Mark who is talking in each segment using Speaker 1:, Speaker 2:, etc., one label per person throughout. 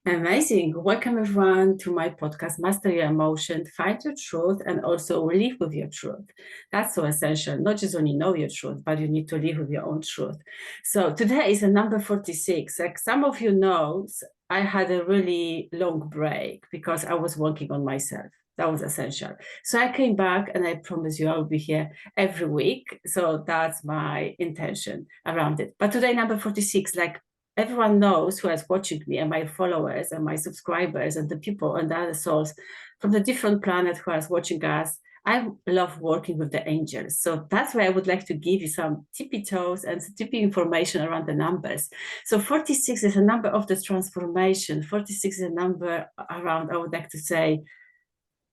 Speaker 1: Amazing. Welcome everyone to my podcast, Master Your Emotion, Find Your Truth, and also live with your truth. That's so essential. Not just only know your truth, but you need to live with your own truth. So today is a number 46. Like some of you know, I had a really long break because I was working on myself. That was essential. So I came back and I promise you I will be here every week. So that's my intention around it. But today, number 46, like everyone knows who is watching me and my followers and my subscribers and the people and the other souls from the different planet who is watching us. I love working with the angels. So that's why I would like to give you some tippy toes and tippy information around the numbers. So 46 is a number of the transformation. 46 is a number around, I would like to say,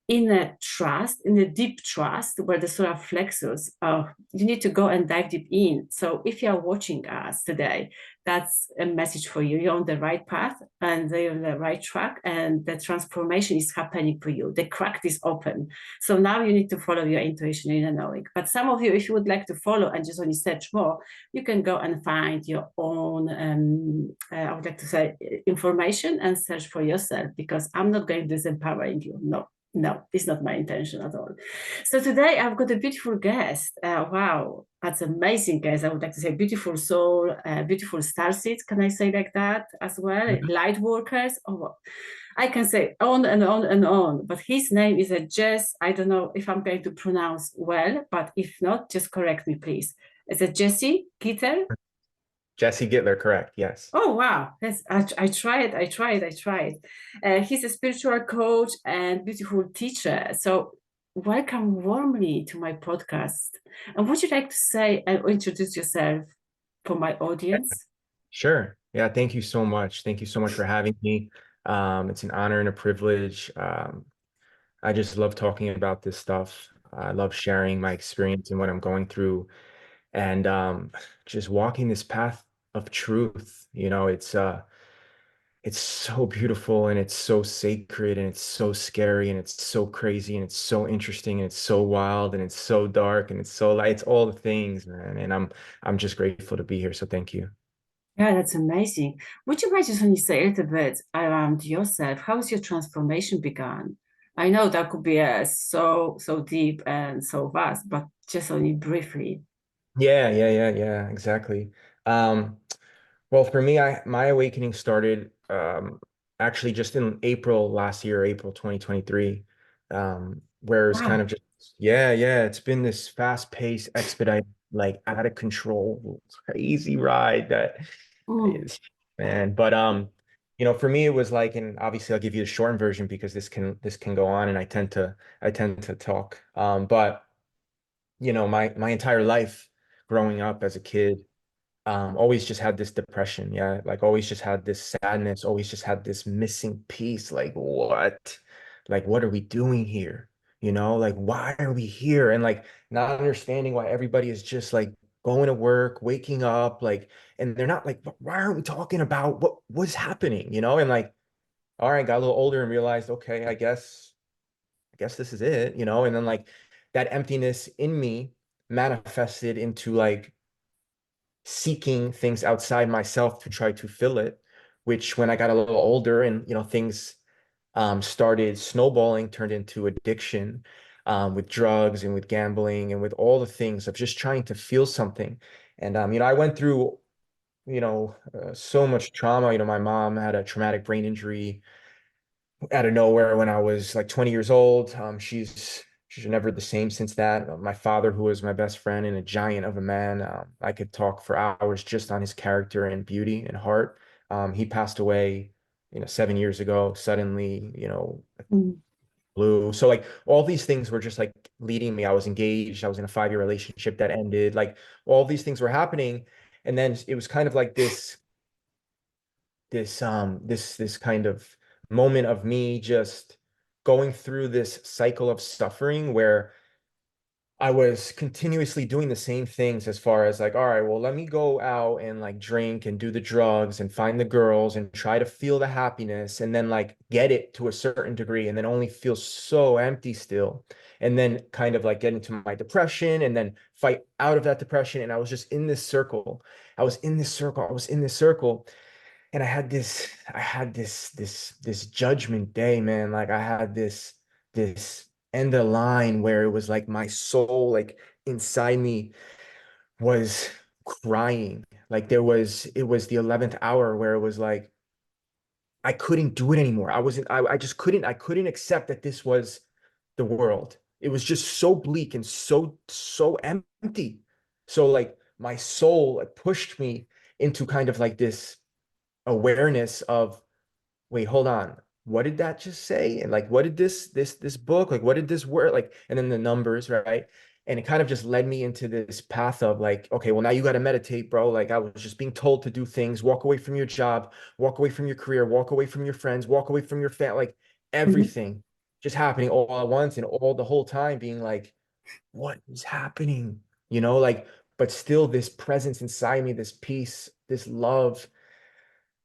Speaker 1: in a trust, in a deep trust, where the solar plexus, you need to go and dive deep in. So if you are watching us today, that's a message for you. You're on the right path and you're on the right track, and the transformation is happening for you. The crack is open. So now you need to follow your intuition, inner knowing. But some of you, if you would like to follow and just only search more, you can go and find your own, I would like to say, information and search for yourself, because I'm not going to disempowering you. No, no, it's not my intention at all. So today I've got a beautiful guest. Wow, that's amazing guest. I would like to say beautiful soul, beautiful star seeds. Can I say like that as well?
Speaker 2: Mhm.
Speaker 1: Light workers. Oh, I can say on and on and on. But his name is a Jess. I don't know if I'm going to pronounce well, but if not, just correct me, please. It's a Jesse Gittler.
Speaker 2: Jesse Gittler, correct. Yes.
Speaker 1: Oh wow, yes, I tried, I tried, I tried. He's a spiritual coach and beautiful teacher. So welcome warmly to my podcast. And would you like to say and introduce yourself for my audience?
Speaker 2: Sure. Yeah, thank you so much. Thank you so much for having me. It's an honor and a privilege. I just love talking about this stuff. I love sharing my experience and what I'm going through, and just walking this path of truth. It's so beautiful and it's so sacred and it's so scary and it's so crazy and it's so interesting and it's so wild and it's so dark and it's so light. It's all the things, man. And I'm just grateful to be here. So thank you.
Speaker 1: Yeah, that's amazing. Would you mind just only say a little bit around yourself? How has your transformation begun? I know that could be so deep and so vast, but just only briefly.
Speaker 2: Yeah, exactly. Um, well, for me, my awakening started actually just in April last year, April 2023, where it was kind
Speaker 1: Wow.
Speaker 2: of just it's been this fast-paced, expedite, like out of control, crazy ride that
Speaker 1: Mm.
Speaker 2: is, man. But for me, it was like, and obviously, I'll give you the short version because this can go on, and I tend to talk. But my entire life growing up as a kid, always just had this depression. Yeah. Like always just had this sadness, always just had this missing piece. Like, what? Like, what are we doing here? Like, why are we here? And like not understanding why everybody is just like going to work, waking up, like, and they're not like, why aren't we talking about what was happening? And like, all right, got a little older and realized, okay, I guess this is it, and then like that emptiness in me manifested into like seeking things outside myself to try to fill it, which when I got a little older and things started snowballing, turned into addiction, with drugs and with gambling and with all the things of just trying to feel something. And I went through so much trauma. My mom had a traumatic brain injury out of nowhere when I was like 20 years old. She's never the same since that. My father, who was my best friend and a giant of a man, I could talk for hours just on his character and beauty and heart. He passed away, 7 years ago, suddenly,
Speaker 1: Mm.
Speaker 2: blue. So like all these things were just like leading me. I was engaged. I was in a 5-year relationship that ended. Like all these things were happening. And then it was kind of like this kind of moment of me just going through this cycle of suffering where I was continuously doing the same things as far as like, all right, well, let me go out and like drink and do the drugs and find the girls and try to feel the happiness and then like get it to a certain degree and then only feel so empty still. And then kind of like get into my depression and then fight out of that depression. And I was just in this circle. I was in this circle. I was in this circle. And I had this judgment day, man. Like I had this end of line where it was like my soul, like inside me was crying. Like it was the 11th hour where it was like, I couldn't do it anymore. I just I couldn't accept that this was the world. It was just so bleak and so empty. So like my soul pushed me into kind of like this awareness of, wait, hold on. What did that just say? And like, what did this book, like, what did this word, like, and then the numbers, right? And it kind of just led me into this path of like, okay, well, now you got to meditate, bro. Like, I was just being told to do things, walk away from your job, walk away from your career, walk away from your friends, walk away from your family, like
Speaker 1: Mhm.
Speaker 2: everything just happening all at once and all the whole time being like, what is happening? Like, but still this presence inside me, this peace, this love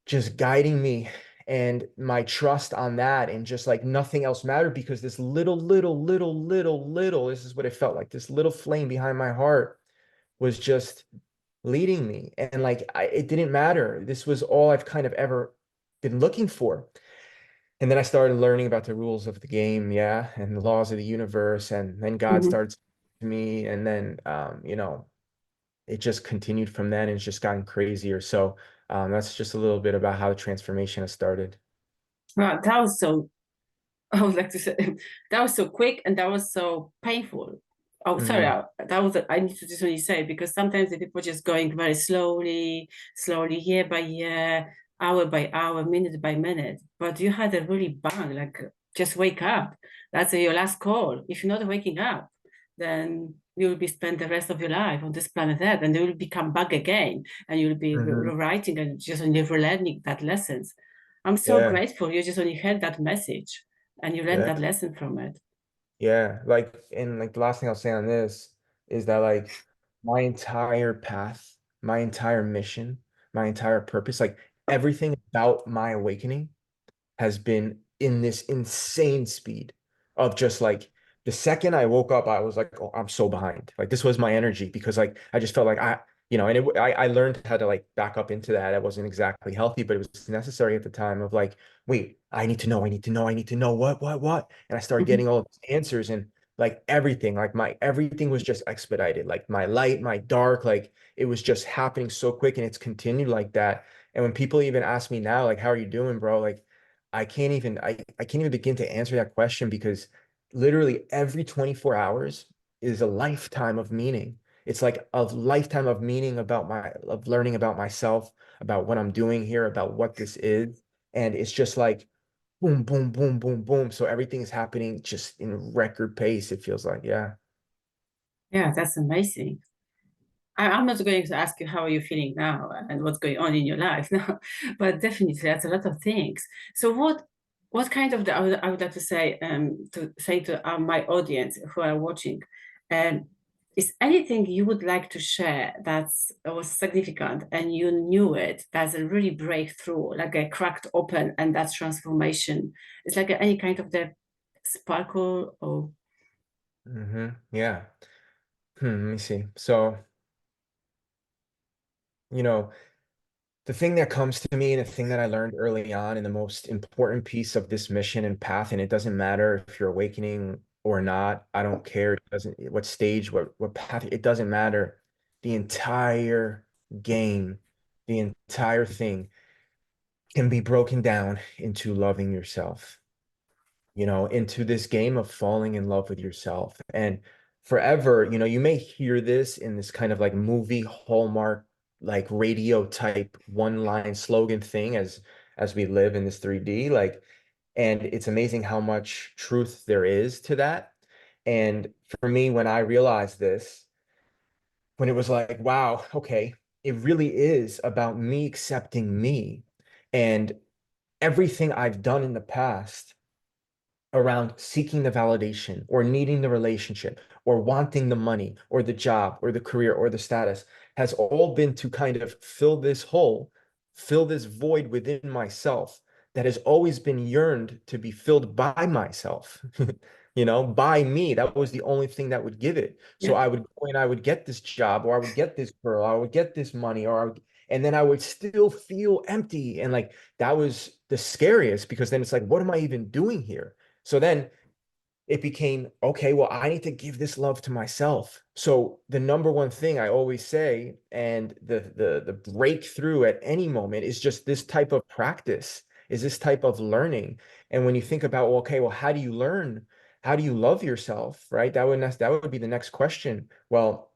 Speaker 2: just guiding me and my trust on that and just like nothing else mattered because this little, this is what it felt like. This little flame behind my heart was just leading me. And like it didn't matter. This was all I've kind of ever been looking for. And then I started learning about the rules of the game, yeah, and the laws of the universe. And then God
Speaker 1: Mhm.
Speaker 2: starts to me. And then it just continued from then and it's just gotten crazier. So that's just a little bit about how the transformation has started.
Speaker 1: Well, that was so, I would like to say, that was so quick and that was so painful. Oh, sorry,
Speaker 2: Hmm.
Speaker 1: that was, I need to just really say, because sometimes the people just going very slowly, slowly, year by year, hour by hour, minute by minute. But you had a really bang, like just wake up. That's your last call. If you're not waking up, then you will be spend the rest of your life on this planet Earth, and you will become back again, and you'll be
Speaker 2: Hmm.
Speaker 1: rewriting and just only learning that lessons. I'm so
Speaker 2: Yeah,
Speaker 1: grateful you just only heard that message and you learned
Speaker 2: yeah,
Speaker 1: that lesson from it.
Speaker 2: yeah. Like, and like the last thing I'll say on this is that like my entire path, my entire mission, my entire purpose, like everything about my awakening has been in this insane speed of just like the second I woke up, I was like, oh, I'm so behind. Like this was my energy because like I just felt like and I learned how to like back up into that. It wasn't exactly healthy, but it was necessary at the time of like, wait, I need to know what? And I started
Speaker 1: Mhm.
Speaker 2: getting all these answers and like everything, like my everything was just expedited. Like my light, my dark, like it was just happening so quick and it's continued like that. And when people even ask me now, like, how are you doing, bro? Like, I can't even begin to answer that question because literally every 24 hours is a lifetime of meaning. It's like a lifetime of meaning of learning about myself, about what I'm doing here, about what this is. And it's just like boom, boom, boom, boom, boom. So everything is happening just in record pace, it feels like. Yeah.
Speaker 1: Yeah, that's amazing. I'm not going to ask you how are you feeling now and what's going on in your life now, but definitely that's a lot of things. So what kind of I would like to say to my audience who are watching, um, is anything you would like to share that's was significant and you knew it, that's a really breakthrough, like a cracked open and that's transformation. It's like any kind of the sparkle or
Speaker 2: Yeah. Let me see. So, you know, the thing that comes to me and the thing that I learned early on and the most important piece of this mission and path, and it doesn't matter if you're awakening or not, I don't care. It doesn't, what stage, what path, it doesn't matter. The entire game, the entire thing can be broken down into loving yourself, into this game of falling in love with yourself. And forever, you may hear this in this kind of like movie hallmark, like radio type one line slogan thing as we live in this 3D, like, and it's amazing how much truth there is to that. And for me, when I realized this, when it was like, wow, okay, it really is about me accepting me and everything I've done in the past around seeking the validation or needing the relationship or wanting the money or the job or the career or the status has all been to kind of fill this hole, fill this void within myself that has always been yearned to be filled by myself, by me. That was the only thing that would give it. So
Speaker 1: yeah.
Speaker 2: I would go and I would get this job or I would get this girl, or I would get this money, And then I would still feel empty. And like that was the scariest because then it's like, what am I even doing here? So then it became, okay, well, I need to give this love to myself. So the number one thing I always say, and the breakthrough at any moment is just this type of practice, is this type of learning. And when you think about, well, okay, well, how do you learn? How do you love yourself? Right? That would be the next question. Well,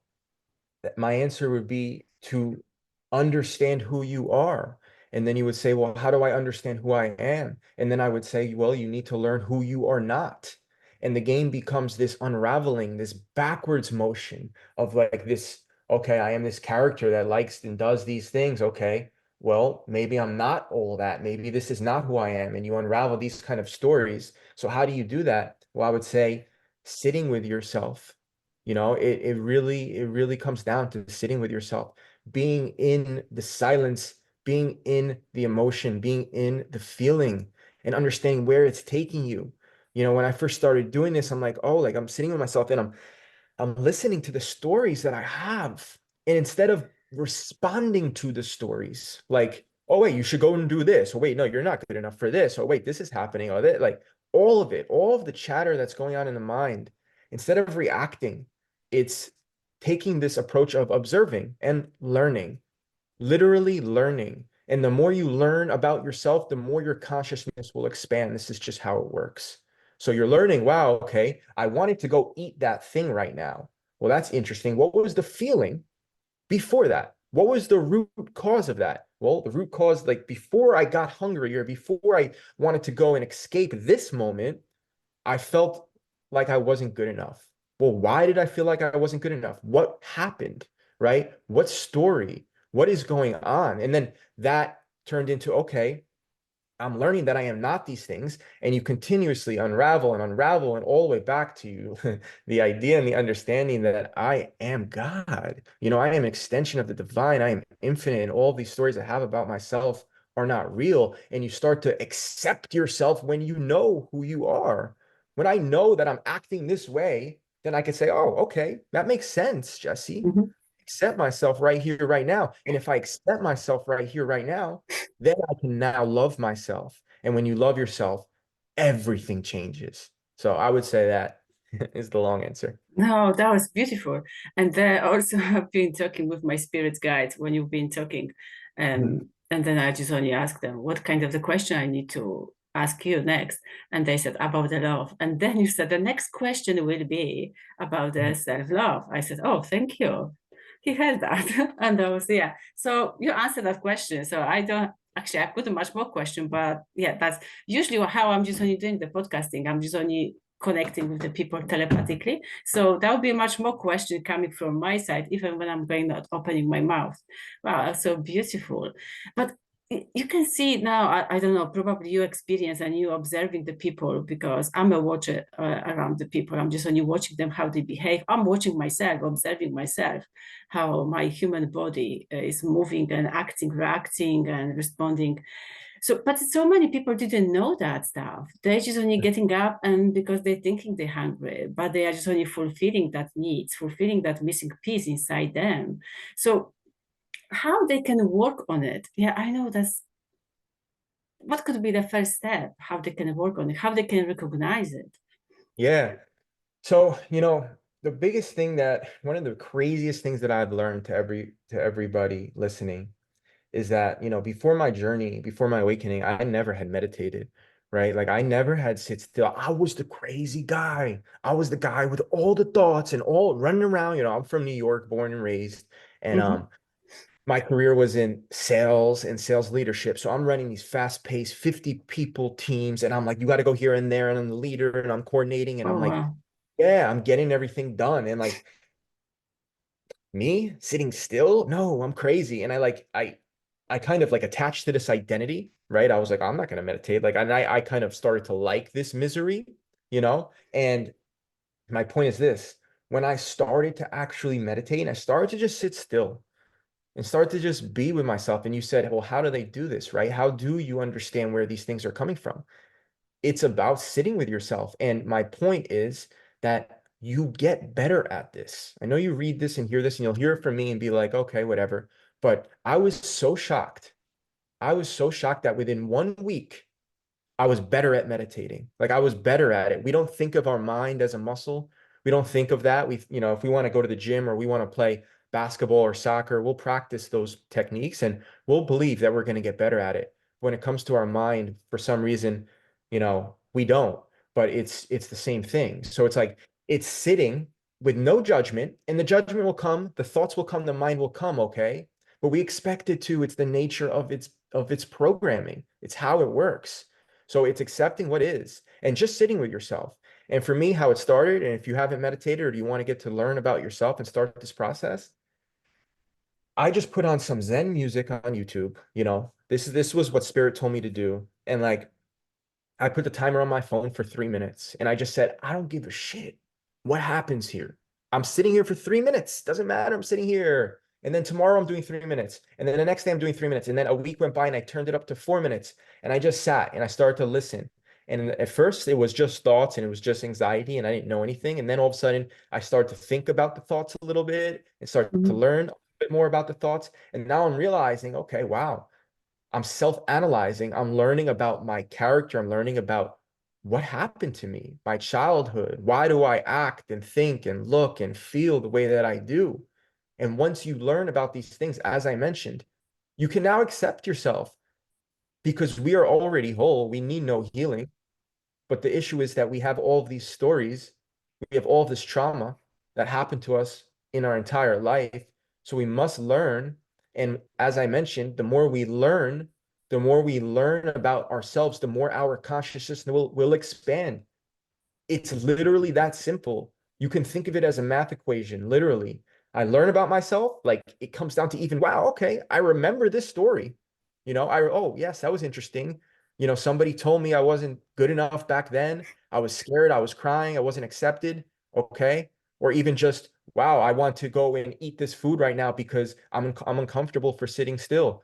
Speaker 2: my answer would be to understand who you are. And then you would say, well, how do I understand who I am? And then I would say, well, you need to learn who you are not. And the game becomes this unraveling, this backwards motion of like this, okay, I am this character that likes and does these things. Okay, well, maybe I'm not all that. Maybe this is not who I am. And you unravel these kind of stories. So how do you do that? Well, I would say sitting with yourself. It really comes down to sitting with yourself, being in the silence, being in the emotion, being in the feeling, and understanding where it's taking you. When I first started doing this, I'm like, oh, like I'm sitting with myself and I'm listening to the stories that I have. And instead of responding to the stories, like, oh, wait, you should go and do this. Oh, wait, no, you're not good enough for this. Oh, wait, this is happening. Oh, that, like all of it, all of the chatter that's going on in the mind, instead of reacting, it's taking this approach of observing and learning, literally learning. And the more you learn about yourself, the more your consciousness will expand. This is just how it works. So you're learning, wow, okay, I wanted to go eat that thing right now. Well, that's interesting. What was the feeling before that? What was the root cause of that? Well, the root cause, like before I got hungry or before I wanted to go and escape this moment, I felt like I wasn't good enough. Well, why did I feel like I wasn't good enough? What happened, right? What story? What is going on? And then that turned into, okay, I'm learning that I am not these things. And you continuously unravel and all the way back to the idea and the understanding that I am God. I am an extension of the divine. I am infinite. And all these stories I have about myself are not real. And you start to accept yourself when you know who you are. When I know that I'm acting this way, then I could say, oh, okay, that makes sense, Jesse.
Speaker 1: Mhm.
Speaker 2: Accept myself right here, right now. And if I accept myself right here, right now, then I can now love myself. And when you love yourself, everything changes. So I would say that is the long answer.
Speaker 1: No, that was beautiful. And then also I've been talking with my spirit guides when you've been talking.
Speaker 2: Mhm.
Speaker 1: And then I just only asked them what kind of the question I need to ask you next. And they said about the love. And then you said the next question will be about the self-love. I said, oh, thank you. He heard that. And I was, yeah. So you answered that question. So I don't actually I put much more question, but yeah, that's usually how I'm just only doing the podcasting. I'm just only connecting with the people telepathically. So that would be much more question coming from my side, even when I'm going not opening my mouth. Wow, that's so beautiful. But you can see now, I don't know, probably you experience and you observing the people because I'm a watcher around the people. I'm just only watching them, how they behave. I'm watching myself, observing myself, how my human body is moving and acting, reacting and responding. So, but so many people didn't know that stuff. They're just only getting up and because they're thinking they're hungry, but they are just only fulfilling that needs, fulfilling that missing piece inside them. So how they can work on it? Yeah, I know that's what could be the first step, how they can work on it, how they can recognize it.
Speaker 2: Yeah. So, the biggest thing one of the craziest things that I've learned to everybody listening is that, before my journey, before my awakening, I never had meditated, right? Like I never had sit still. I was the crazy guy. I was the guy with all the thoughts and all running around. I'm from New York, born and raised. And
Speaker 1: Mhm.
Speaker 2: my career was in sales and sales leadership. So I'm running these fast-paced 50 people teams. And I'm like, you got to go here and there. And I'm the leader and I'm coordinating. And
Speaker 1: Oh,
Speaker 2: I'm like,
Speaker 1: wow.
Speaker 2: yeah, I'm getting everything done. And like me sitting still? No, I'm crazy. And I kind of like attached to this identity, right? I was like, I'm not gonna meditate. Like, and I kind of started to like this misery, And my point is this: when I started to actually meditate and I started to just sit still and start to just be with myself, and you said, well, how do they do this, right? How do you understand where these things are coming from? It's about sitting with yourself. And my point is that you get better at this. I know you read this and hear this, and you'll hear it from me and be like, okay, whatever. But I was so shocked. I was so shocked that within 1 week, I was better at meditating. Like I was better at it. We don't think of our mind as a muscle. We don't think of that. If we want to go to the gym or we want to play basketball or soccer, we'll practice those techniques and we'll believe that we're going to get better at it. When it comes to our mind, for some reason, we don't, but it's the same thing. So it's like it's sitting with no judgment, and the judgment will come, the thoughts will come, the mind will come, okay? But we expect it to. It's the nature of its programming. It's how it works. So it's accepting what is and just sitting with yourself. And for me, how it started, and if you haven't meditated or you want to get to learn about yourself and start this process, I just put on some Zen music on YouTube. This was what Spirit told me to do. And like I put the timer on my phone for 3 minutes and I just said, I don't give a shit what happens here. I'm sitting here for 3 minutes. Doesn't matter. I'm sitting here. And then tomorrow I'm doing 3 minutes. And then the next day I'm doing 3 minutes. And then a week went by and I turned it up to 4 minutes. And I just sat and I started to listen. And at first it was just thoughts and it was just anxiety and I didn't know anything. And then all of a sudden I started to think about the thoughts a little bit and start to
Speaker 1: Mhm.
Speaker 2: learn a bit more about the thoughts. And now I'm realizing, okay, wow, I'm self-analyzing. I'm learning about my character. I'm learning about what happened to me, my childhood. Why do I act and think and look and feel the way that I do? And once you learn about these things, as I mentioned, you can now accept yourself because we are already whole. We need no healing. But the issue is that we have all of these stories, we have all this trauma that happened to us in our entire life. So we must learn. And as I mentioned, the more we learn about ourselves, the more our consciousness will expand. It's literally that simple. You can think of it as a math equation, literally. I learn about myself, like it comes down to even, wow, okay, I remember this story. Oh, yes, that was interesting. Somebody told me I wasn't good enough back then. I was scared, I was crying, I wasn't accepted. Okay. Or even just, wow, I want to go and eat this food right now because I'm uncomfortable for sitting still.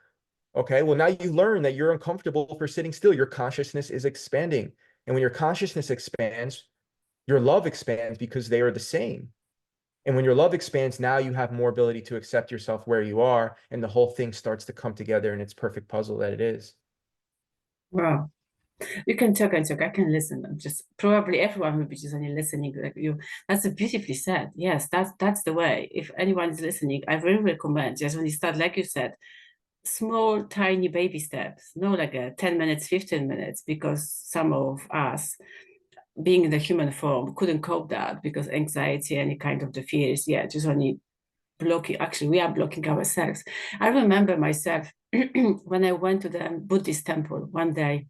Speaker 2: Okay, well, now you learn that you're uncomfortable for sitting still. Your consciousness is expanding. And when your consciousness expands, your love expands because they are the same. And when your love expands, now you have more ability to accept yourself where you are, and the whole thing starts to come together in its perfect puzzle that it is.
Speaker 1: Wow. You can talk and talk. I can listen. I'm just probably everyone will be just only listening like you. That's beautifully said. Yes, that's the way. If anyone is listening, I really recommend just when you start, like you said, small, tiny baby steps, no like a 10 minutes, 15 minutes, because some of us being in the human form couldn't cope that because anxiety, any kind of the fears, yeah, just only blocking. Actually, we are blocking ourselves. I remember myself when I went to the Buddhist temple one day.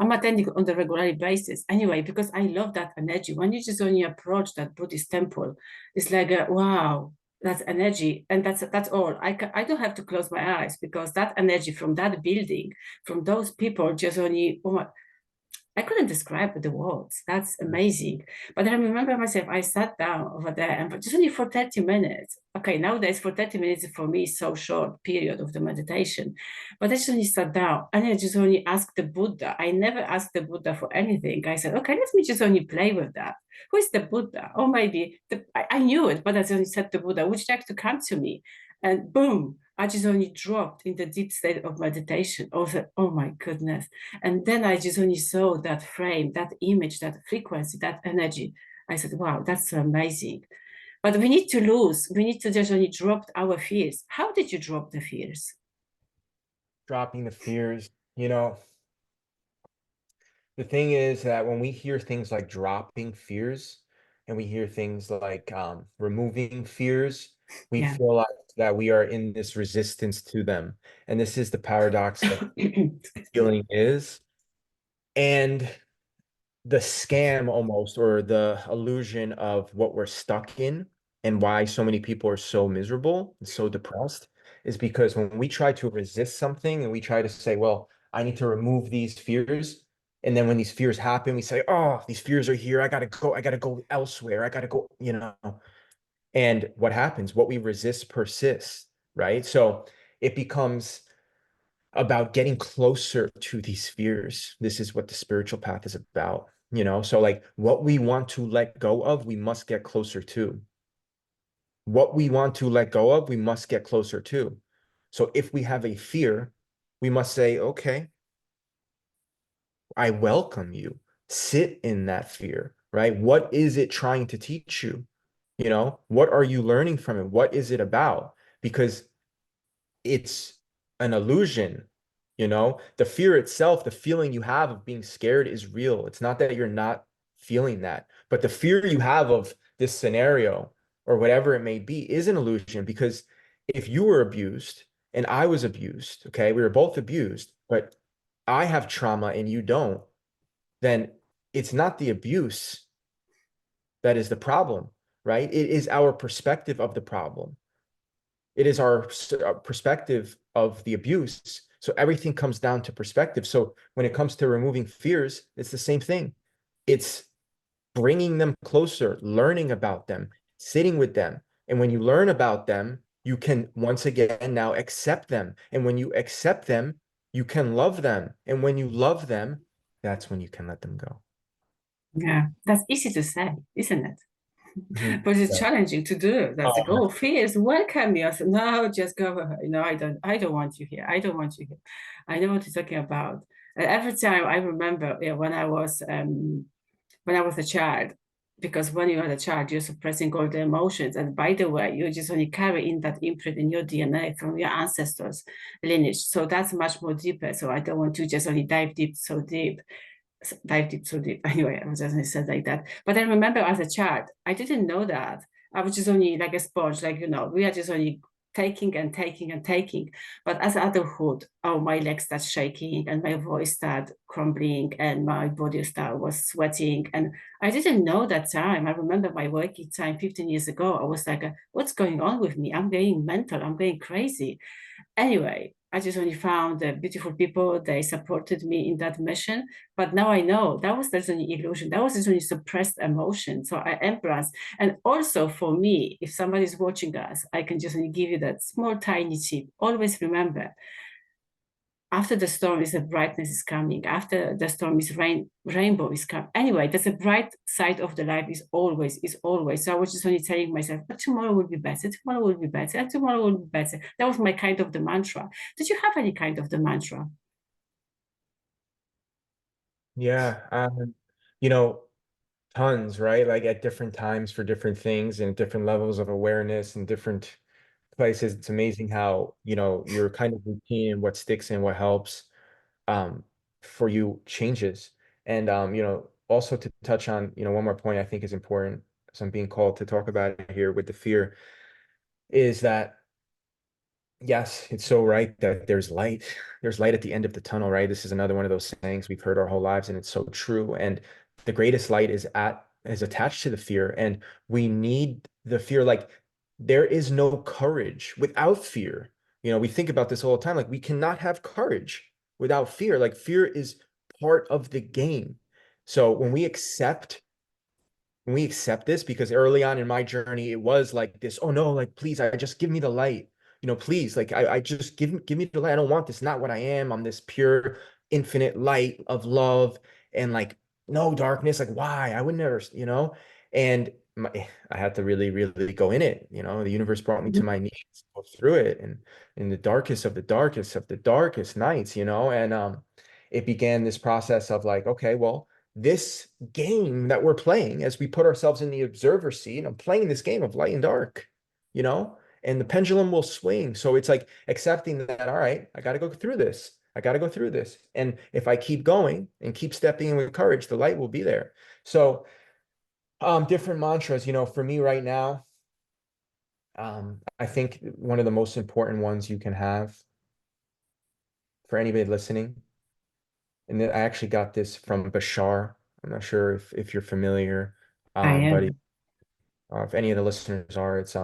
Speaker 1: I'm attending on the regular basis anyway because I love that energy. When you just only approach that Buddhist temple, it's like wow, that's energy, and that's all. I don't have to close my eyes because that energy from that building, from those people, just only oh my, I couldn't describe the words. That's amazing. But I remember myself, I sat down over there and just only for 30 minutes. Okay, nowadays for 30 minutes for me is so short period of the meditation. But I just only sat down and I just only asked the Buddha. I never asked the Buddha for anything. I said, okay, let me just only play with that. Who is the Buddha? Or maybe I knew it, but I only said to Buddha, would you like to come to me? And boom, I just only dropped in the deep state of meditation. Oh my goodness. And then I just only saw that frame, that image, that frequency, that energy. I said, wow, that's so amazing. But we need to just only drop our fears. How did you drop the fears?
Speaker 2: Dropping the fears, the thing is that when we hear things like dropping fears and we hear things like removing fears, we
Speaker 1: Yeah.
Speaker 2: feel like that we are in this resistance to them. And this is the paradox of healing is. And the scam almost, or the illusion of what we're stuck in and why so many people are so miserable and so depressed is because when we try to resist something and we try to say, well, I need to remove these fears. And then when these fears happen, we say, oh, these fears are here. I gotta go elsewhere. I gotta go. And what happens? What we resist persists, right? So it becomes about getting closer to these fears. This is what the spiritual path is about. So like what we want to let go of, we must get closer to. What we want to let go of, we must get closer to. So if we have a fear, we must say, okay, I welcome you. Sit in that fear, right? What is it trying to teach you? You know, what are you learning from it? What is it about? Because it's an illusion, you know? The fear itself, the feeling you have of being scared is real. It's not that you're not feeling that, but the fear you have of this scenario or whatever it may be is an illusion because if you were abused and I was abused, okay, we were both abused, but I have trauma and you don't, then it's not the abuse that is the problem, right? It is our perspective of the problem. It is our perspective of the abuse. So everything comes down to perspective. So when it comes to removing fears, it's the same thing. It's bringing them closer, learning about them, sitting with them. And when you learn about them, you can once again now accept them. And when you accept them, you can love them. And when you love them, that's when you can let them go.
Speaker 1: Yeah, that's easy to say, isn't it?
Speaker 2: Mhm.
Speaker 1: But it's
Speaker 2: Yeah.
Speaker 1: challenging to do. That's like,
Speaker 2: Um,
Speaker 1: oh, fear is welcome me. I said, no, just go ahead. I don't want you here. I don't want you here. I know what you're talking about. And every time I remember, yeah, when I was a child, because when you're a child, you're suppressing all the emotions. And by the way, you just only carry in that imprint in your DNA from your ancestors' lineage. So that's much more deeper. So I don't want to just only dive deep so deep. Anyway, I was just gonna say like that. But I remember as a child, I didn't know that. I was just only like a sponge, like we are just only taking and taking and taking. But as adulthood, oh, my legs start shaking and my voice start crumbling and my body start was sweating. And I didn't know that time. I remember my working time 15 years ago. I was like, what's going on with me? I'm going mental. I'm going crazy. Anyway, I just only found beautiful people. They supported me in that mission. But now I know that was just an illusion. That was just only suppressed emotion. So I embrace. And also for me, if somebody's watching us, I can just only give you that small, tiny tip. Always remember, after the storm is a brightness is coming. After the storm is rainbow is coming. Anyway, there's a bright side of the life is always. So I was just only telling myself, but tomorrow will be better, tomorrow will be better, and tomorrow will be better. That was my kind of the mantra. Did you have any kind of the mantra?
Speaker 2: yeah. You know, tons, right? Like at different times for different things and different levels of awareness and different places. It's amazing how, your kind of routine and what sticks and what helps um for you changes. And also to touch on, one more point I think is important, as I'm being called to talk about it here with the fear, is that yes, it's so right that there's light. There's light at the end of the tunnel, right? This is another one of those sayings we've heard our whole lives, and it's so true. And the greatest light is attached to the fear, and we need the fear. Like there is no courage without fear. We think about this all the time. Like we cannot have courage without fear. Like fear is part of the game. So when we accept this, because early on in my journey it was like this, oh no, like please, I just give me the light, please, like I just give me the light. I don't want this, not what I am. I'm this pure infinite light of love, and like no darkness, like why I would never, and I had to really really go in it. The universe brought me to my knees, go through it, and in the darkest of the darkest of the darkest nights, and it began this process of like, okay, well, this game that we're playing, as we put ourselves in the observer seat, and I'm playing this game of light and dark, you know, and the pendulum will swing. So it's like accepting that, all right, I got to go through this. I got to go through this. And if I keep going and keep stepping in with courage, the light will be there. So, different mantras, for me right now, I think one of the most important ones you can have for anybody listening, and then I actually got this from Bashar. I'm not sure if you're familiar,
Speaker 1: I
Speaker 2: but
Speaker 1: am.
Speaker 2: if any of the listeners are, it's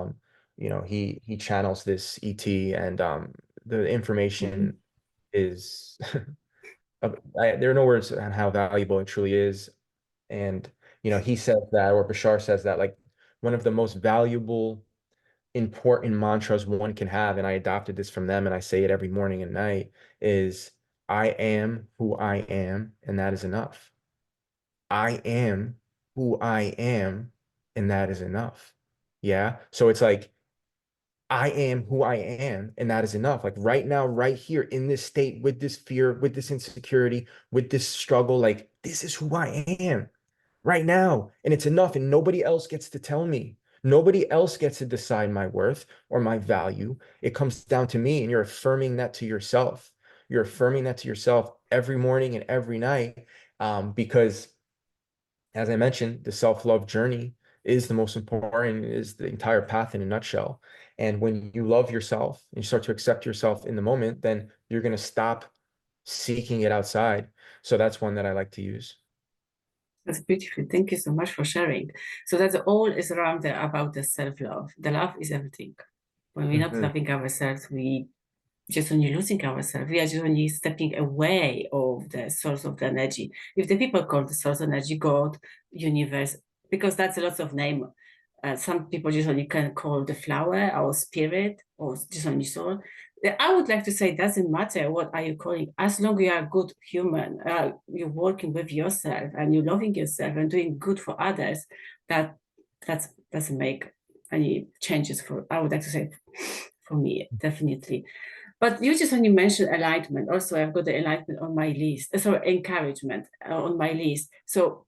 Speaker 2: he channels this ET, and the
Speaker 1: Mhm.
Speaker 2: information is there are no words on how valuable it truly is. And he says that, or Bashar says that, like one of the most valuable, important mantras one can have, and I adopted this from them, and I say it every morning and night, is I am who I am, and that is enough. I am who I am, and that is enough. Yeah. So it's like I am who I am, and that is enough. Like right now, right here in this state, with this fear, with this insecurity, with this struggle, like this is who I am right now. And it's enough. And nobody else gets to tell me. Nobody else gets to decide my worth or my value. It comes down to me. And you're affirming that to yourself. You're affirming that to yourself every morning and every night. Because as I mentioned, the self-love journey is the most important, is the entire path in a nutshell. And when you love yourself and you start to accept yourself in the moment, then you're going to stop seeking it outside. So that's one that I like to use.
Speaker 1: That's beautiful. Thank you so much for sharing. So that's all is around about the self-love. The love is everything. When we're not
Speaker 2: Mhm.
Speaker 1: loving ourselves, we just only losing ourselves. We are just only stepping away of the source of the energy. If the people call the source energy God, universe, because that's a lot of name. Some people just only can call the flower or spirit or just only soul. I would like to say it doesn't matter what are you calling, as long as you are a good human, you're working with yourself and you're loving yourself and doing good for others, that that doesn't make any changes for, I would like to say, for me, definitely. But you just only mentioned enlightenment. Also, I've got the enlightenment on my list. Sorry, encouragement on my list. So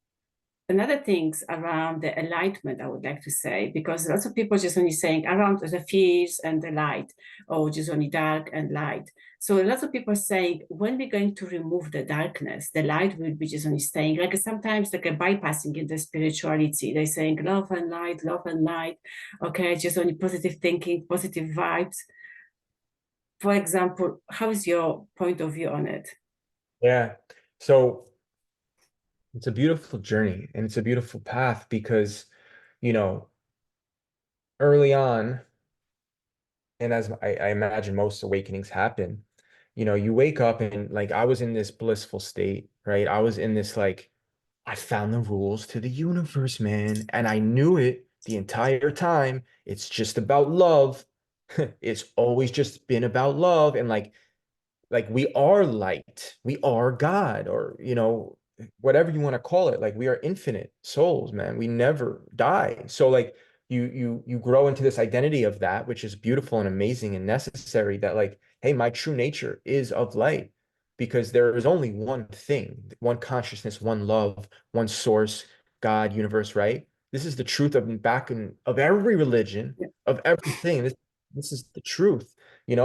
Speaker 1: another things around the enlightenment, I would like to say, because lots of people just only saying around the fears and the light, or just only dark and light. So lots of people saying when we're going to remove the darkness, the light will be just only staying. Like sometimes like a bypassing in the spirituality. They're saying love and light, love and light. Okay, just only positive thinking, positive vibes. For example, how is your point of view on it?
Speaker 2: Yeah. So it's a beautiful journey and it's a beautiful path because, you know, early on, and as I imagine most awakenings happen, you wake up and like I was in this blissful state, right? I was in this like, I found the rules to the universe, man. And I knew it the entire time. It's just about love. It's always just been about love. And like we are light, we are God, or whatever you want to call it. Like we are infinite souls, man. We never die. So like you grow into this identity of that, which is beautiful and amazing and necessary. That like, hey, my true nature is of light, because there is only one thing, one consciousness, one love, one source, God, universe, right? This is the truth of every religion,
Speaker 1: Yeah,
Speaker 2: of everything. This is the truth,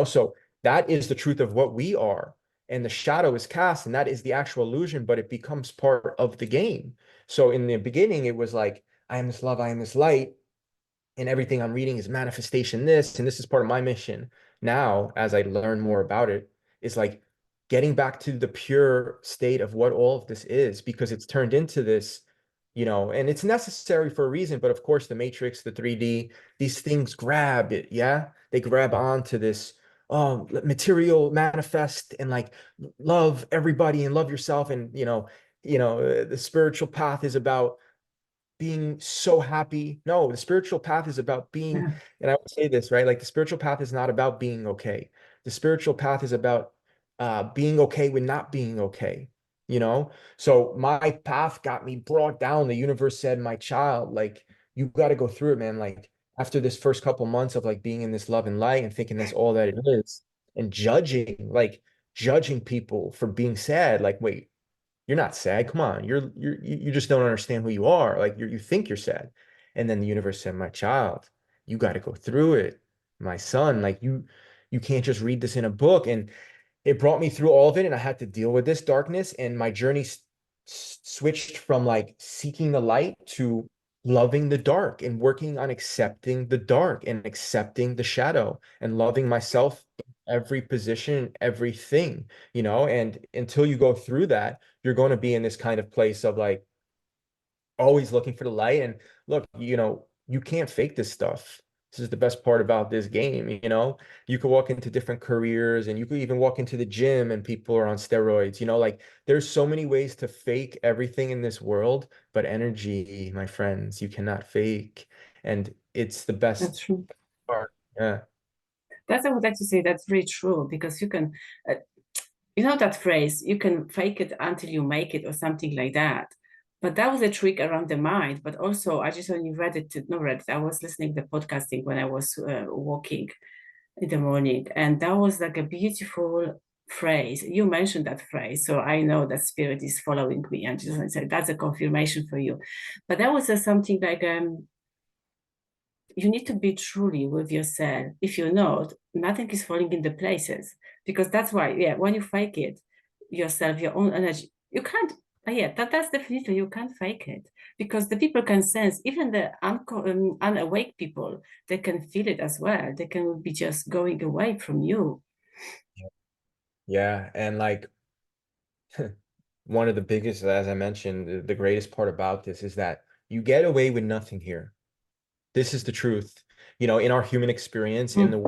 Speaker 2: so that is the truth of what we are. And the shadow is cast, and that is the actual illusion, but it becomes part of the game. So in the beginning, it was like, I am this love, I am this light, and everything I'm reading is manifestation this, and this is part of my mission. Now, as I learn more about it, it's like getting back to the pure state of what all of this is, because it's turned into this, and it's necessary for a reason. But of course, the Matrix, the 3D, these things grab it. Yeah. They grab onto this material manifest and like love everybody and love yourself. And, the spiritual path is about being so happy. No, the spiritual path is about being,
Speaker 1: yeah,
Speaker 2: and I would say this, right? Like the spiritual path is not about being okay. The spiritual path is about being okay with not being okay, you know? So my path got me brought down. The universe said, my child, like, you got to go through it, man. Like, after this first couple months of like being in this love and light and thinking that's all that it is, and judging people for being sad, like, wait, you're not sad. Come on. You just don't understand who you are. Like you think you're sad. And then the universe said, my child, you got to go through it. My son, like you can't just read this in a book. And it brought me through all of it, and I had to deal with this darkness, and my journey switched from like seeking the light to loving the dark and working on accepting the dark and accepting the shadow and loving myself in every position, everything, and until you go through that, you're going to be in this kind of place of like always looking for the light. And look, you can't fake this stuff. This is the best part about this game. You could walk into different careers, and you could even walk into the gym and people are on steroids, like there's so many ways to fake everything in this world, but energy, my friends, you cannot fake. And it's the
Speaker 1: that's
Speaker 2: best
Speaker 1: true.
Speaker 2: part. Yeah.
Speaker 1: That's I would like to say that's very true because you can, that phrase, you can fake it until you make it or something like that. But that was a trick around the mind. But also, I just only read it, not read it, I was listening to the podcasting when I was walking in the morning. And that was like a beautiful phrase. You mentioned that phrase. So I know that spirit is following me. And just say that's a confirmation for you. But that was something like you need to be truly with yourself. If you're not, nothing is falling into places. Because that's why, yeah, when you fake it, yourself, your own energy, you can't, yeah, that's definitely, you can't fake it. Because the people can sense, even the unawake people, they can feel it as well. They can be just going away from you.
Speaker 2: Yeah. And like one of the biggest, as I mentioned, the greatest part about this is that you get away with nothing here. This is the truth. You know, in our human experience in
Speaker 1: Mm.
Speaker 2: the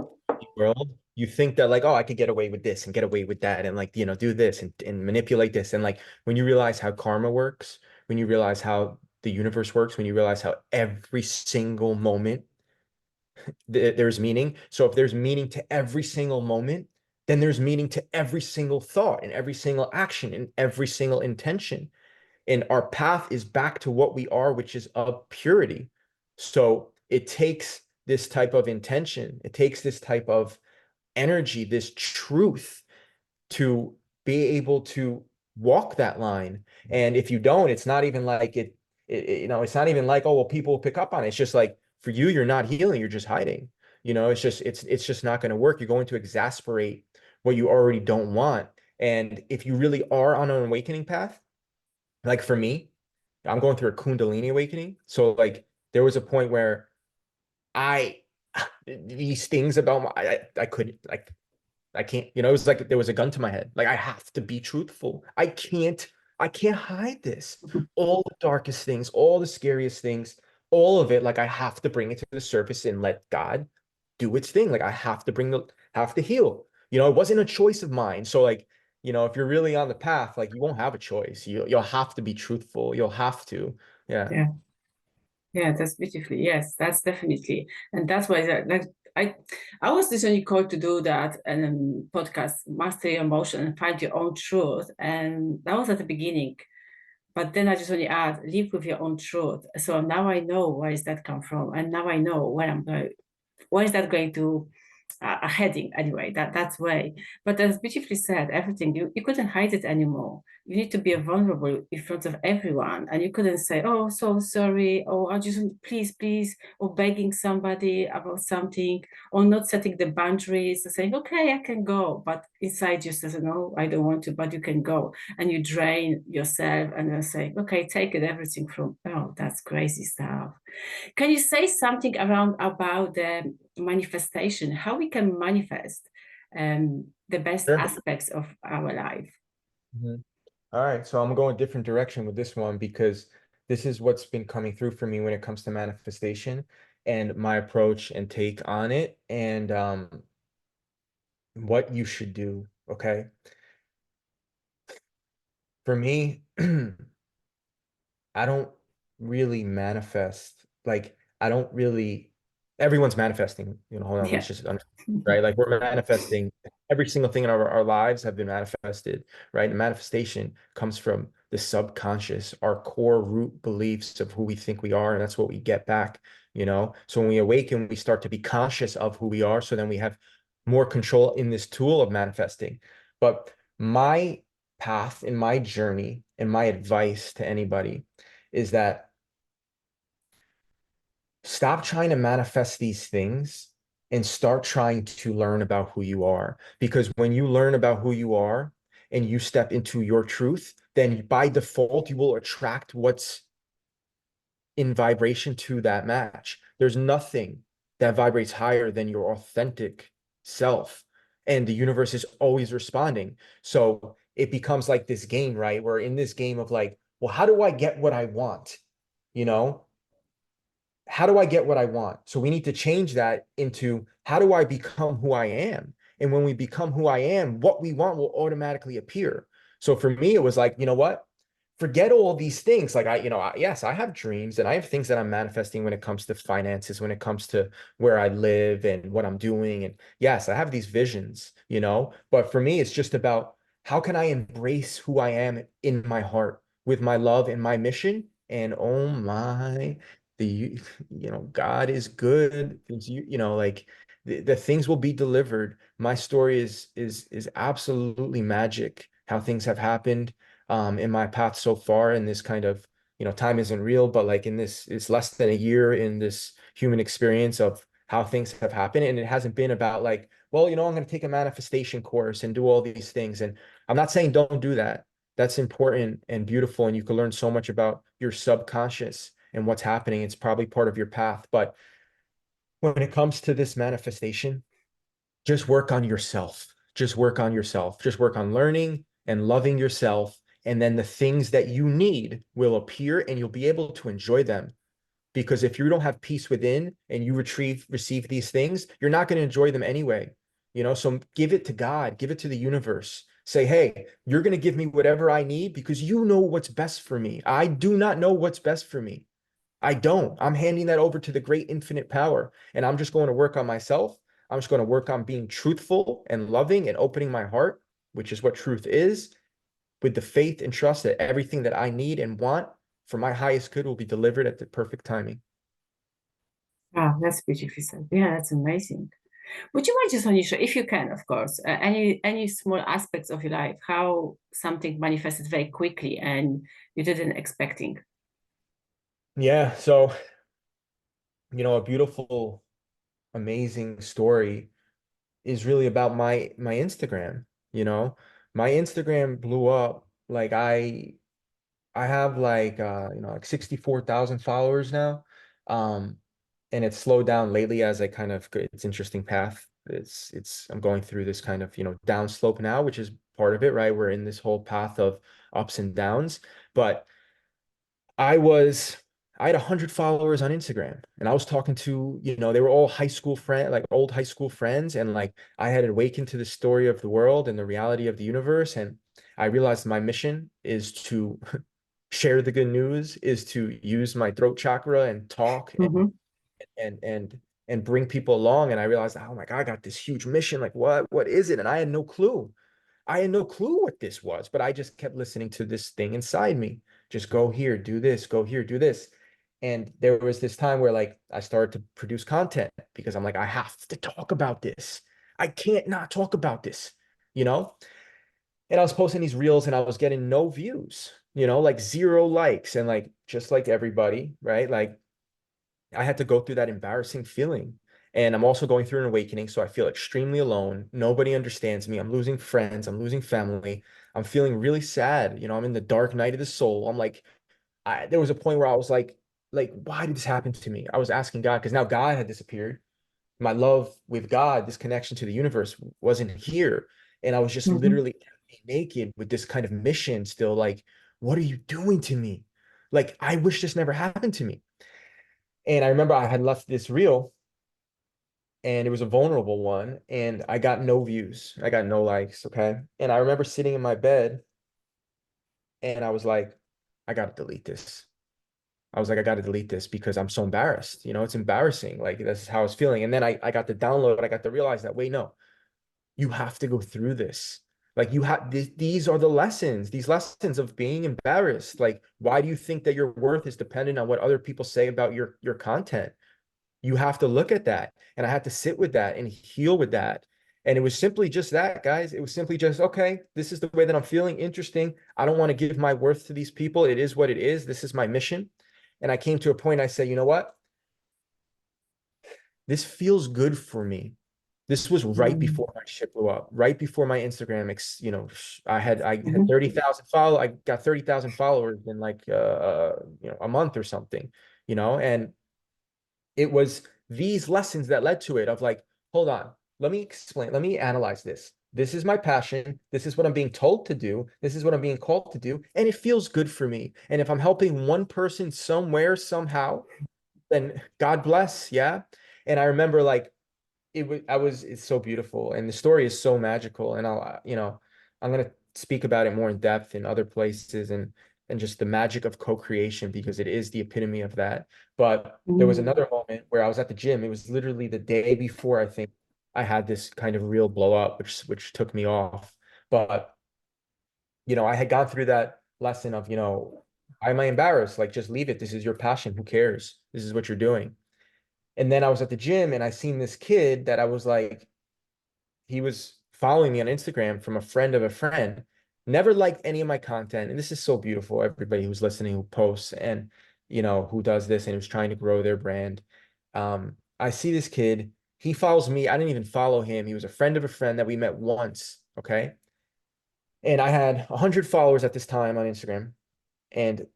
Speaker 2: world, you think that like, oh, I could get away with this and get away with that and like, you know, do this and manipulate this. And like when you realize how karma works, when you realize how the universe works, when you realize how every single moment there's meaning. So if there's meaning to every single moment, then there's meaning to every single thought and every single action and every single intention. And our path is back to what we are, which is of purity. So it takes this type of intention, it takes this type of energy, this truth to be able to walk that line. And if you don't, it's not even like you know, it's not even like, oh, well, people will pick up on it. It's just like for you, you're not healing, you're just hiding. You know, it's just not going to work. You're going to exasperate what you already don't want. And if you really are on an awakening path, like for me, I'm going through a Kundalini awakening. So like there was a point where I these things about I couldn't like I can't, you know, it was like there was a gun to my head. Like I have to be truthful. I can't hide this. All the darkest things, all the scariest things, all of it, like I have to bring it to the surface and let God do its thing. Like I have to heal. You know, it wasn't a choice of mine. So like, you know, if you're really on the path, like you won't have a choice. You'll have to be truthful. You'll have to. Yeah.
Speaker 1: Yeah. Yeah, that's beautifully. Yes, that's definitely, and that's why like I, I was recently called to do that and podcast, master your emotion and find your own truth, and that was at the beginning. But then I just only add, live with your own truth. So now I know where is that come from, and now I know where I'm going. Where is that going to a heading anyway? That's way. But as beautifully said, everything you couldn't hide it anymore. You need to be vulnerable in front of everyone, and you couldn't say, "Oh, so sorry," or "I just please, please," or begging somebody about something, or not setting the boundaries, saying, "Okay, I can go," but inside you says, "No, I don't want to," but you can go, and you drain yourself, and then say, "Okay, take it everything from." Oh, that's crazy stuff. Can you say something around about the manifestation, how we can manifest the best
Speaker 2: Sure.
Speaker 1: aspects of our life?
Speaker 2: Mhm. All right, so I'm going a different direction with this one because this is what's been coming through for me when it comes to manifestation and my approach and take on it and what you should do. Okay. For me, I don't really manifest. Like, I don't really, everyone's manifesting, you know, hold on, let's
Speaker 1: Yeah.
Speaker 2: just, right? Like, we're manifesting every single thing in our lives have been manifested, right? And manifestation comes from the subconscious, our core root beliefs of who we think we are. And that's what we get back, you know? So when we awaken, we start to be conscious of who we are. So then we have more control in this tool of manifesting. But my path in my journey and my advice to anybody is that stop trying to manifest these things and start trying to learn about who you are. Because when you learn about who you are and you step into your truth, then by default, you will attract what's in vibration to that match. There's nothing that vibrates higher than your authentic self. And the universe is always responding. So it becomes like this game, right? We're in this game of like, well, how do I get what I want? You know, how do I get what I want? So we need to change that into how do I become who I am? And when we become who I am, what we want will automatically appear. So for me, it was like, you know what? Forget all these things. Like yes, I have dreams and I have things that I'm manifesting when it comes to finances, when it comes to where I live and what I'm doing. And yes, I have these visions, you know, but for me, it's just about how can I embrace who I am in my heart? with my love and my mission. And oh my, the God is good. Like the things will be delivered. My story is absolutely magic. How things have happened in my path so far, in this kind of, time isn't real, but like in this, it's less than a year in this human experience of how things have happened. And it hasn't been about like, well, I'm going to take a manifestation course and do all these things. And I'm not saying don't do that. That's important and beautiful. And you can learn so much about your subconscious and what's happening. It's probably part of your path. But when it comes to this manifestation, just work on yourself. Just work on yourself. Just work on learning and loving yourself. And then the things that you need will appear and you'll be able to enjoy them. Because if you don't have peace within and you receive these things, you're not going to enjoy them anyway. So give it to God, give it to the universe. Say, hey, you're going to give me whatever I need because you know what's best for me. I do not know what's best for me. I don't. I'm handing that over to the great infinite power. And I'm just going to work on myself. I'm just going to work on being truthful and loving and opening my heart, which is what truth is, with the faith and trust that everything that I need and want for my highest good will be delivered at the perfect timing.
Speaker 1: Wow, that's beautifully said. Yeah, that's amazing. Would you mind just on your show, if you can, of course, any small aspects of your life, how something manifested very quickly and you didn't expecting?
Speaker 2: Yeah. So, a beautiful, amazing story is really about my Instagram. You know, my Instagram blew up. Like I have like like 64,000 followers now. Um, and it's slowed down lately as I kind of it's interesting path. I'm going through this kind of, down slope now, which is part of it, right? We're in this whole path of ups and downs. But I was I had 100 followers on Instagram and I was talking to, they were all high school friend, like old high school friends. And like I had awakened to the story of the world and the reality of the universe. And I realized my mission is to share the good news, is to use my throat chakra and talk
Speaker 1: Mm-hmm.
Speaker 2: and and and bring people along. And I realized, oh my God, I got this huge mission. Like what is it? And I had no clue. I had no clue what this was, but I just kept listening to this thing inside me. Just go here, do this, go here, do this. And there was this time where like I started to produce content because I'm like, I have to talk about this. I can't not talk about this, you know? And I was posting these reels and I was getting no views, like 0 likes. And like just like everybody, right? Like I had to go through that embarrassing feeling. And I'm also going through an awakening. So I feel extremely alone. Nobody understands me. I'm losing friends. I'm losing family. I'm feeling really sad. I'm in the dark night of the soul. I'm like, there was a point where I was like, why did this happen to me? I was asking God because now God had disappeared. My love with God, this connection to the universe wasn't here. And I was just
Speaker 1: Mm-hmm.
Speaker 2: literally naked with this kind of mission still like, what are you doing to me? Like, I wish this never happened to me. And I remember I had left this reel and it was a vulnerable one and I got no views. I got no likes. Okay. And I remember sitting in my bed and I was like, I got to delete this. I was like, I got to delete this because I'm so embarrassed. It's embarrassing. Like, this is how I was feeling. And then I got to download, I got to realize that, wait, no, you have to go through this. Like, these are the lessons, these lessons of being embarrassed. Like, why do you think that your worth is dependent on what other people say about your content? You have to look at that. And I had to sit with that and heal with that. And it was simply just that, guys. It was simply just, okay, this is the way that I'm feeling. Interesting. I don't want to give my worth to these people. It is what it is. This is my mission. And I came to a point, I said, you know what? This feels good for me. This was right before my shit blew up, right before my Instagram, I had
Speaker 1: Mm-hmm.
Speaker 2: 30,000 follow. I got 30,000 followers in like a month or something, and it was these lessons that led to it of like, hold on, let me explain, let me analyze this. This is my passion. This is what I'm being told to do. This is what I'm being called to do. And it feels good for me. And if I'm helping one person somewhere, somehow, then God bless. Yeah. And I remember like it's so beautiful and the story is so magical. And I'm going to speak about it more in depth in other places and just the magic of co-creation because it is the epitome of that. But there was
Speaker 1: Mm-hmm.
Speaker 2: another moment where I was at the gym. It was literally the day before I think I had this kind of real blow up, which took me off. But I had gone through that lesson of, you know, why am I embarrassed? Like, just leave it. This is your passion. Who cares? This is what you're doing. And then I was at the gym and I seen this kid that I was like, he was following me on Instagram from a friend of a friend, never liked any of my content. And this is so beautiful. Everybody who's listening, who posts and, you know, who does this and who's trying to grow their brand. I see this kid, he follows me. I didn't even follow him. He was a friend of a friend that we met once. Okay. And I had 100 followers at this time on Instagram. And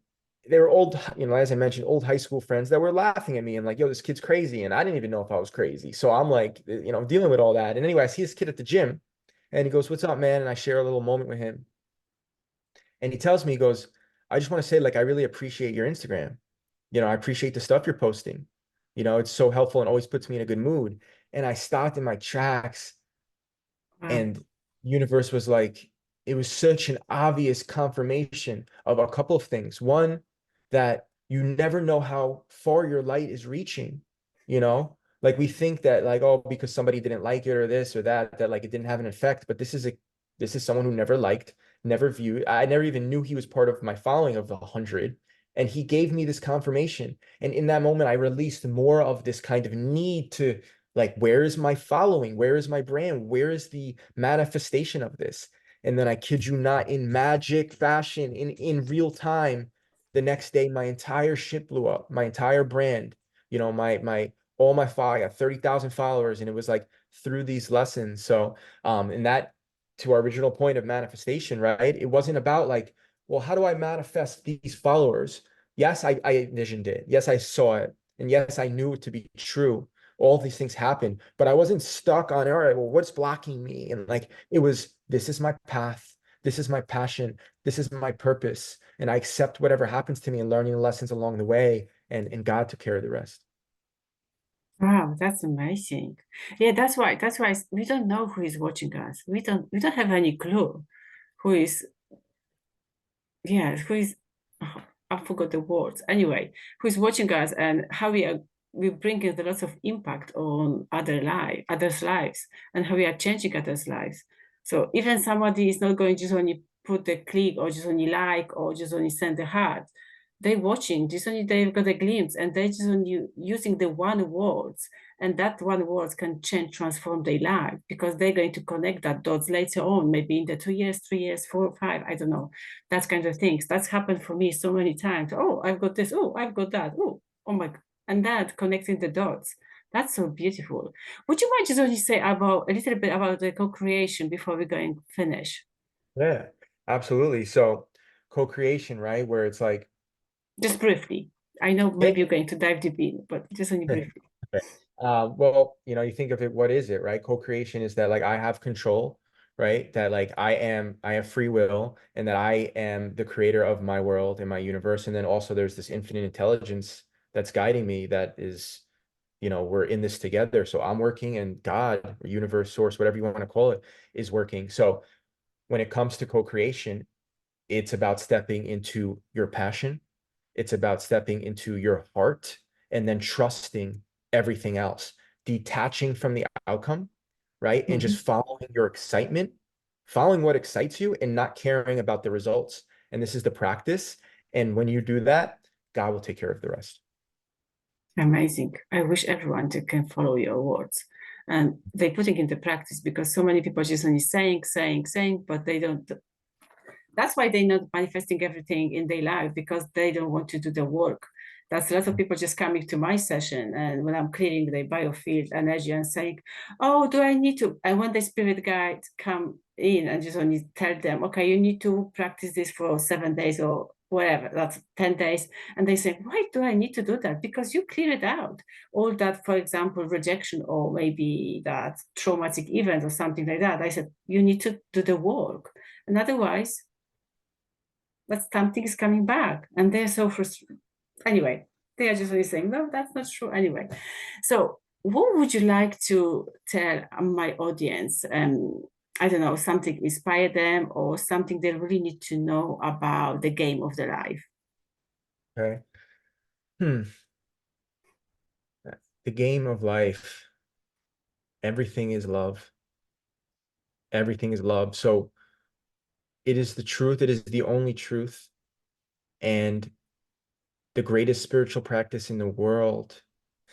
Speaker 2: they were old, you know, as I mentioned, old high school friends that were laughing at me and like, yo, this kid's crazy. And I didn't even know if I was crazy. So I'm like, you know, dealing with all that. And anyway, I see this kid at the gym and he goes, "What's up, man?" And I share a little moment with him. And he tells me, he goes, "I just want to say, like, I really appreciate your Instagram. You know, I appreciate the stuff you're posting. You know, it's so helpful and always puts me in a good mood." And I stopped in my tracks
Speaker 1: Wow.
Speaker 2: and universe was like, it was such an obvious confirmation of a couple of things. One, that you never know how far your light is reaching, you know? Like we think that like, oh, because somebody didn't like it or this or that, that like it didn't have an effect. But this is someone who never liked, never viewed. I never even knew he was part of my following of the 100. And he gave me this confirmation. And in that moment, I released more of this kind of need to like, where is my following? Where is my brand? Where is the manifestation of this? And then I kid you not, in magic fashion, in real time, the next day, my entire ship blew up, my entire brand, you know, my all my follow, I got 30,000 followers, and it was like through these lessons. So, and that to our original point of manifestation, right? It wasn't about like, well, how do I manifest these followers? Yes, I envisioned it. Yes, I saw it. And yes, I knew it to be true. All these things happened, but I wasn't stuck on, all right, well, what's blocking me? And like, it was, this is my path. This is my passion. This is my purpose. And I accept whatever happens to me and learning the lessons along the way. And God took care of the rest.
Speaker 1: Wow, that's amazing. Yeah, that's why we don't know who is watching us. We don't have any clue who is, yeah, who is, oh, I forgot the words. Anyway, who is watching us and how we bringing a lot of impact on others' lives, and how we are changing others' lives. So even somebody is not going just only put the click or just only like or just only send a heart. They watching, just only they've got a glimpse and they just only using the one words, and that one words can change, transform their life because they're going to connect that dots later on, maybe in the 2 years, 3 years, 4, 5, I don't know, that kind of things. That's happened for me so many times. Oh, I've got this. Oh, I've got that. Oh my God. And that connecting the dots. That's so beautiful. Would you mind just only say about a little bit about the co-creation before we go and finish?
Speaker 2: Yeah, absolutely. So co-creation, right? Where it's like,
Speaker 1: Just briefly. I know
Speaker 2: yeah,
Speaker 1: maybe you're going to dive deep in, but just only briefly.
Speaker 2: okay. Well, you know, you think of it, what is it, right? Co-creation is that like I have control, right? That like I have free will and that I am the creator of my world and my universe. And then also there's this infinite intelligence that's guiding me that is, you know, we're in this together. So I'm working and God or universe, source, whatever you want to call it, is working. So when it comes to co-creation, it's about stepping into your passion. It's about stepping into your heart and then trusting everything else, detaching from the outcome, right? And just
Speaker 1: Mhm.
Speaker 2: following your excitement, following what excites you and not caring about the results. And this is the practice. And when you do that, God will take care of the rest.
Speaker 1: Amazing. I wish everyone can follow your words and they putting into practice because so many people just only saying, saying, saying, but they don't. That's why they're not manifesting everything in their life because they don't want to do the work. That's a lot of people just coming to my session and when I'm clearing the biofield energy and saying, oh, do I need to? And when the spirit guide come in and just only tell them, okay, you need to practice this for 7 days or whatever, that's 10 days. And they say, why do I need to do that? Because you clear it out. All that, for example, rejection or maybe that traumatic event or something like that. I said, you need to do the work. And otherwise, but something is coming back and they're so frustrated. Anyway, they are just really saying, no, that's not true. Anyway, so what would you like to tell my audience? I don't know, something inspire them or something they really need to know about the game of the life.
Speaker 2: Okay. Hmm. The game of life, everything is love. Everything is love. So It is the truth. It is the only truth. And the greatest spiritual practice in the world.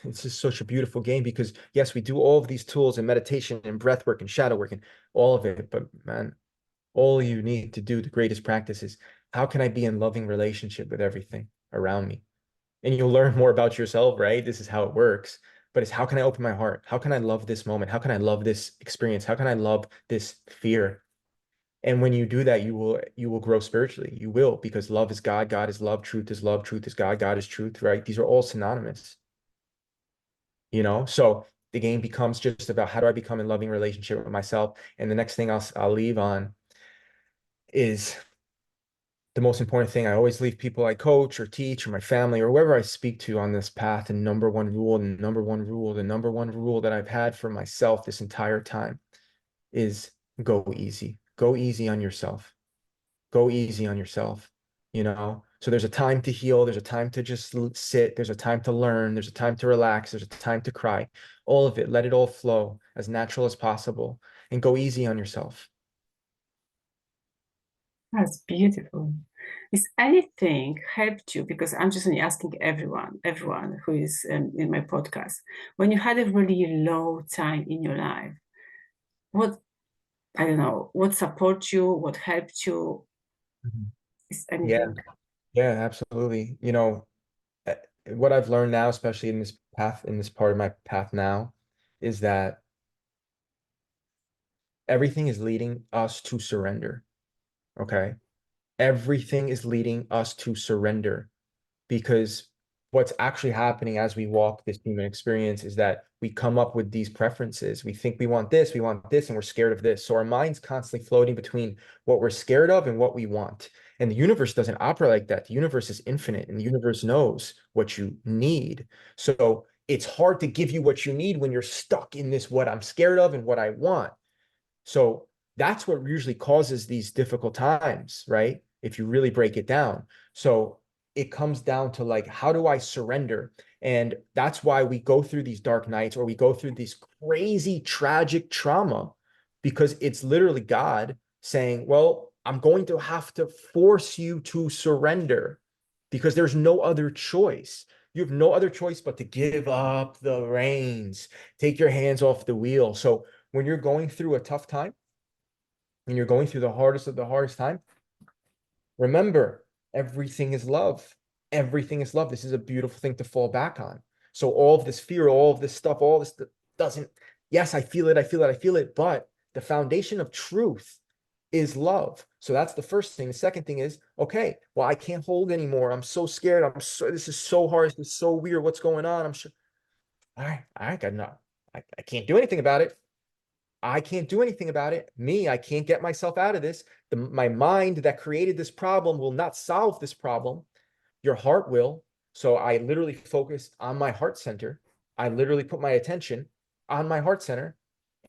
Speaker 2: It's just such a beautiful game because yes, we do all of these tools and meditation and breath work and shadow work and all of it. But man, all you need to do, the greatest practice is how can I be in loving relationship with everything around me? And you'll learn more about yourself, right? This is how it works. But it's how can I open my heart? How can I love this moment? How can I love this experience? How can I love this fear? And when you do that, you will grow spiritually. You will, because love is God, God is love, truth is love, truth is God, God is truth, right? These are all synonymous, you know? So the game becomes just about how do I become in loving relationship with myself? And the next thing I'll leave on is the most important thing. I always leave people I coach or teach or my family or whoever I speak to on this path. And number one rule, and number one rule, the number one rule that I've had for myself this entire time is go easy. Go easy on yourself. Go easy on yourself, you know? So there's a time to heal. There's a time to just sit. There's a time to learn. There's a time to relax. There's a time to cry. All of it, let it all flow as natural as possible and go easy on yourself.
Speaker 1: That's beautiful. Is anything helped you? Because I'm just only asking everyone who is in my podcast, when you had a really low time in your life, what, I don't know, what support you, what helped you?
Speaker 2: Mhm.
Speaker 1: Is
Speaker 2: Yeah,
Speaker 1: anything?
Speaker 2: yeah, absolutely. You know, what I've learned now, especially in this path, in this part of my path now, is that everything is leading us to surrender. Okay. Everything is leading us to surrender because what's actually happening as we walk this human experience is that we come up with these preferences. We think we want this, and we're scared of this. So our mind's constantly floating between what we're scared of and what we want. And the universe doesn't operate like that. The universe is infinite, and the universe knows what you need. So it's hard to give you what you need when you're stuck in this what I'm scared of and what I want. So that's what usually causes these difficult times, right? If you really break it down. So it comes down to like, how do I surrender? And that's why we go through these dark nights or we go through this crazy, tragic trauma, because it's literally God saying, well, I'm going to have to force you to surrender because there's no other choice. You have no other choice but to give up the reins, take your hands off the wheel. So when you're going through a tough time and you're going through the hardest of the hardest time, remember, everything is love. Everything is love. This is a beautiful thing to fall back on. So all of this fear, all of this stuff, all this doesn't, yes, I feel it, I feel it, I feel it, but the foundation of truth is love. So that's the first thing. The second thing is, okay, well, I can't hold anymore. I'm so scared. This is so hard. This is so weird. What's going on? I'm sure. All right, I can't do anything about it. I can't do anything about it. I can't get myself out of this. My mind that created this problem will not solve this problem. Your heart will. So I literally focused on my heart center. I literally put my attention on my heart center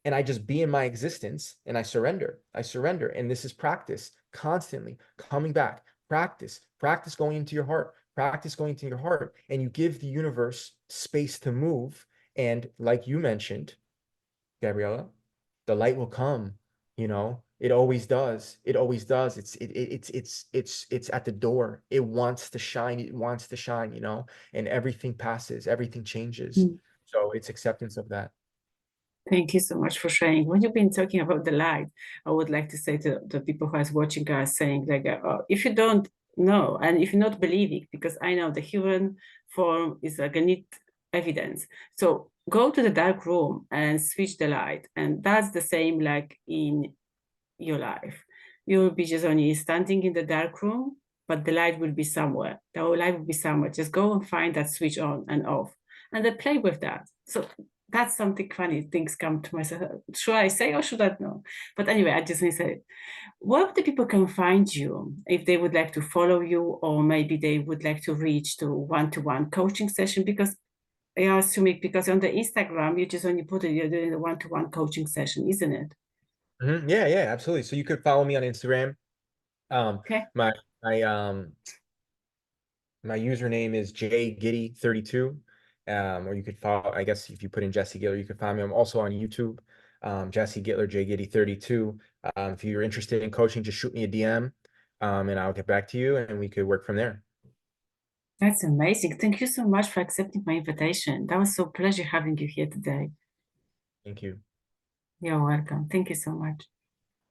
Speaker 2: and I just be in my existence and I surrender. I surrender. And this is practice, constantly coming back, practice going into your heart, practice going into your heart. And you give the universe space to move. And like you mentioned, Gabriela, the light will come, you know, it always does. It always does. It's at the door. It wants to shine. It wants to shine, you know, and everything passes, everything changes.
Speaker 1: Mm.
Speaker 2: So it's acceptance of that.
Speaker 1: Thank you so much for sharing. When you've been talking about the light, I would like to say to the people who are watching us, saying like, if you don't know and if you're not believing, because I know the human form is like a neat evidence. So go to the dark room and switch the light, and that's the same like in your life. You will be just only standing in the dark room, but the light will be somewhere. The light will be somewhere. Just go and find that switch on and off, and then play with that. So that's something funny. Things come to myself. Should I say or should I not? But anyway, I just need to say, where the people can find you if they would like to follow you, or maybe they would like to reach to one-to-one coaching session, because I am assuming because on the Instagram you just only put it, you're doing a one-to-one coaching session, isn't it?
Speaker 2: Yeah, yeah, absolutely. So you could follow me on Instagram. Um,
Speaker 1: Okay.
Speaker 2: my my my username is jgitty32. Or you could follow, I guess if you put in Jesse Gittler, you could find me. I'm also on YouTube. Jesse Gittler, jgitty32. If you're interested in coaching, just shoot me a DM, and I'll get back to you and we could work from there.
Speaker 1: That's amazing. Thank you so much for accepting my invitation. That was so pleasure having you here today.
Speaker 2: Thank you.
Speaker 1: You're welcome. Thank you so much.